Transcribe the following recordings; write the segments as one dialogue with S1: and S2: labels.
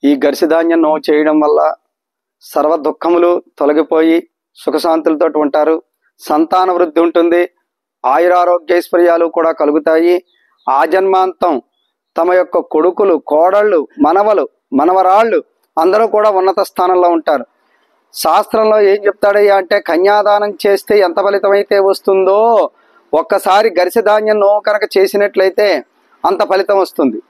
S1: ఈ గరిసిధాన్యం నో చేయడం వల్ల సర్వ దుఃఖములు తొలగిపోయి సుఖశాంతులతో ఉంటారు. సంతాన వృద్ధి ఉంటుంది. ఆయురారోగ్యైశ్వర్యాలు కూడా కలుగుతాయి. ఆజన్మాంతం తమ యొక్క కొడుకులు, కోడళ్ళు, మనవలు, మనవరాళ్ళు అందరూ కూడా ఉన్నత స్థానంలో ఉంటారు. శాస్త్రంలో ఏం చెప్తాడయ్యా అంటే, కన్యాదానం చేస్తే ఎంత ఫలితమైతే వస్తుందో ఒక్కసారి గరిసిధాన్యం నో కనుక చేసినట్లయితే అంత ఫలితం వస్తుంది.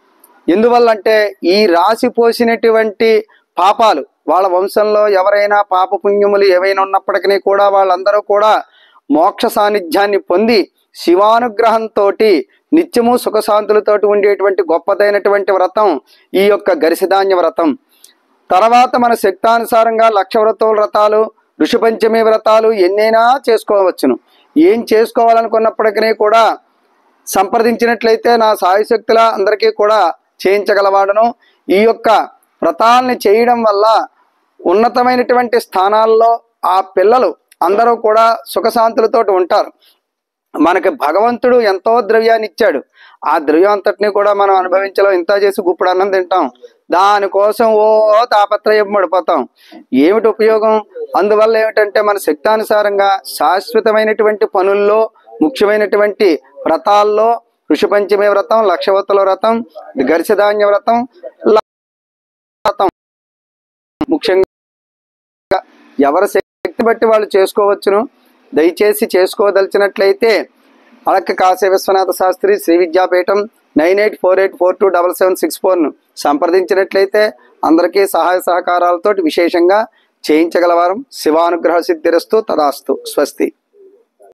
S1: ఎందువల్లంటే ఈ రాశి పోసినటువంటి పాపాలు, వాళ్ళ వంశంలో ఎవరైనా పాప పుణ్యములు ఏవైనా ఉన్నప్పటికీ కూడా వాళ్ళందరూ కూడా మోక్ష సాన్నిధ్యాన్ని పొంది శివానుగ్రహంతో నిత్యము సుఖశాంతులతోటి ఉండేటువంటి గొప్పదైనటువంటి వ్రతం ఈ యొక్క గరిసిధాన్య వ్రతం. తర్వాత మన శక్తానుసారంగా లక్ష వ్రతాలు, ఋషిపంచమి వ్రతాలు ఎన్నైనా చేసుకోవచ్చును. ఏం చేసుకోవాలనుకున్నప్పటికీ కూడా సంప్రదించినట్లయితే నా సాయశక్తుల అందరికీ కూడా చేయించగలవాడను. ఈ యొక్క వ్రతాలని చేయడం వల్ల ఉన్నతమైనటువంటి స్థానాల్లో ఆ పిల్లలు అందరూ కూడా సుఖశాంతులతో ఉంటారు. మనకి భగవంతుడు ఎంతో ద్రవ్యాన్ని ఇచ్చాడు. ఆ ద్రవ్యం అంతటినీ కూడా మనం అనుభవించలేం. ఇంత చేసి గుప్పుడు అన్నం తింటాం, దానికోసం తాపత్రయం పడిపోతాం. ఏమిటి ఉపయోగం? అందువల్ల ఏమిటంటే మన శక్తానుసారంగా శాశ్వతమైనటువంటి పనుల్లో, ముఖ్యమైనటువంటి వ్రతాల్లో ఋషిపంచమి వ్రతం, లక్షవతుల వ్రతం, గరిసిధాన్య వ్రతం ముఖ్యంగా ఎవరి శక్తి బట్టి వాళ్ళు చేసుకోవచ్చును. దయచేసి చేసుకోదలిచినట్లయితే అడక్క కాశీ విశ్వనాథ శాస్త్రి శ్రీ విద్యాపీఠం 9848427764 సంప్రదించినట్లయితే అందరికీ సహాయ సహకారాలతో విశేషంగా చేయించగలవారం. శివానుగ్రహ సిద్ధిరస్తు. తదాస్తు. స్వస్తి.